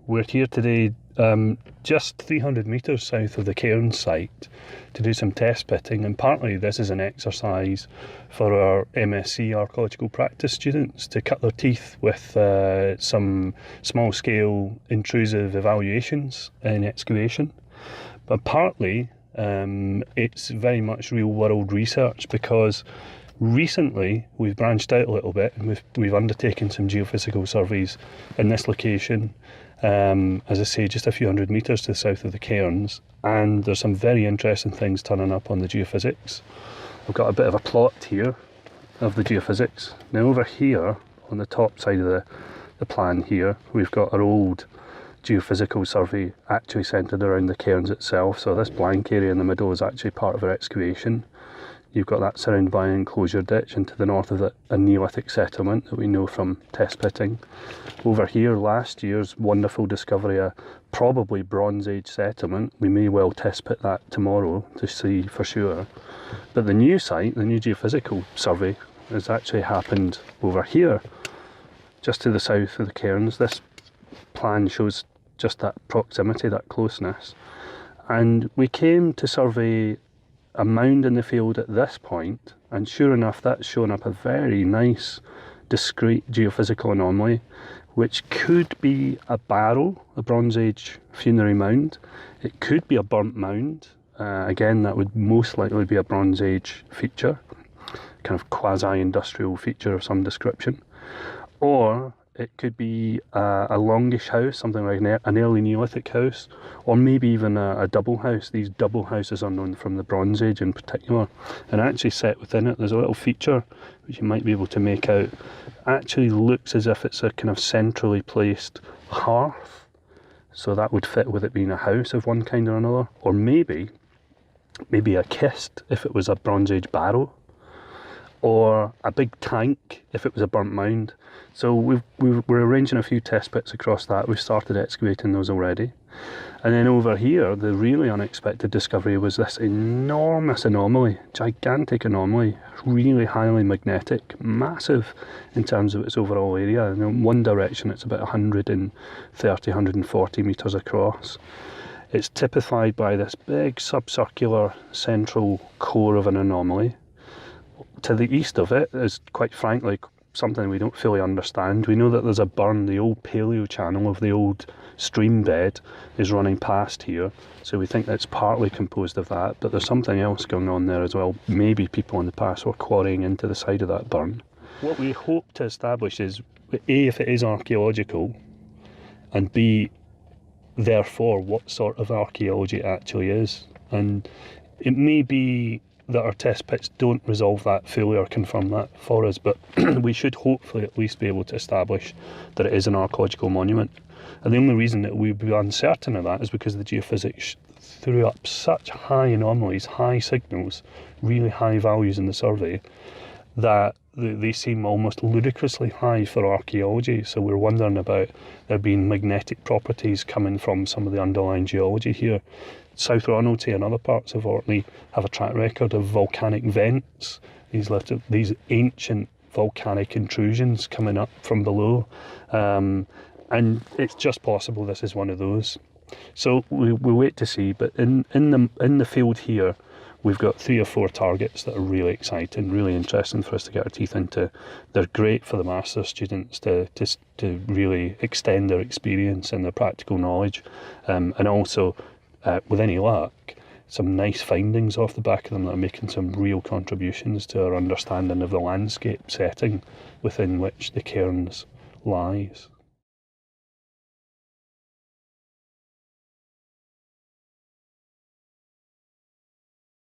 We're here today just 300 metres south of the Cairns site to do some test pitting, and partly this is an exercise for our MSc archaeological practice students to cut their teeth with some small-scale intrusive evaluations in excavation. But partly it's very much real-world research, because recently we've branched out a little bit and we've undertaken some geophysical surveys in this location, as I say, just a few hundred metres to the south of the Cairns, and there's some very interesting things turning up on the geophysics. I've got a bit of a plot here of the geophysics. Now over here on the top side of the plan here, we've got our old geophysical survey actually centred around the Cairns itself, so this blank area in the middle is actually part of our excavation. You've got that surrounded by an enclosure ditch, and to the north of it a Neolithic settlement that we know from test pitting. Over here, last year's wonderful discovery, a probably Bronze Age settlement. We may well test pit that tomorrow to see for sure. But the new site, the new geophysical survey, has actually happened over here, just to the south of the Cairns. This plan shows just that proximity, that closeness. And we came to survey a mound in the field at this point, and sure enough that's shown up a very nice discrete geophysical anomaly, which could be a barrow, a Bronze Age funerary mound. It could be a burnt mound. Again, that would most likely be a Bronze Age feature, kind of quasi-industrial feature of some description. Or it could be a longish house, something like an early Neolithic house, or maybe even a double house. These double houses are known from the Bronze Age in particular, and actually set within it there's a little feature which you might be able to make out. Actually looks as if it's a kind of centrally placed hearth, so that would fit with it being a house of one kind or another, or maybe a kist if it was a Bronze Age barrow, or a big tank if it was a burnt mound. So we're arranging a few test pits across that. We've started excavating those already. And then over here, the really unexpected discovery was this enormous anomaly, gigantic anomaly, really highly magnetic, massive in terms of its overall area. And in one direction it's about 130, 140 metres across. It's typified by this big subcircular central core of an anomaly. To the east of it is, quite frankly, something we don't fully understand. We know that there's a burn, the old paleo channel of the old stream bed is running past here, so we think that's partly composed of that, but there's something else going on there as well. Maybe people in the past were quarrying into the side of that burn. What we hope to establish is, A, if it is archaeological, and B, therefore, what sort of archaeology it actually is. And it may be that our test pits don't resolve that fully or confirm that for us, but we should hopefully at least be able to establish that it is an archaeological monument. And the only reason that we'd be uncertain of that is because the geophysics threw up such high anomalies, high signals, really high values in the survey, that they seem almost ludicrously high for archaeology. So we're wondering about there being magnetic properties coming from some of the underlying geology here. South Ronaldsay and other parts of Orkney have a track record of volcanic vents, these ancient volcanic intrusions coming up from below, and it's just possible this is one of those. So we'll wait to see. But in the field here, we've got 3 or 4 targets that are really exciting, really interesting for us to get our teeth into. They're great for the master's students to really extend their experience and their practical knowledge, and also, with any luck, some nice findings off the back of them that are making some real contributions to our understanding of the landscape setting within which the Cairns lies.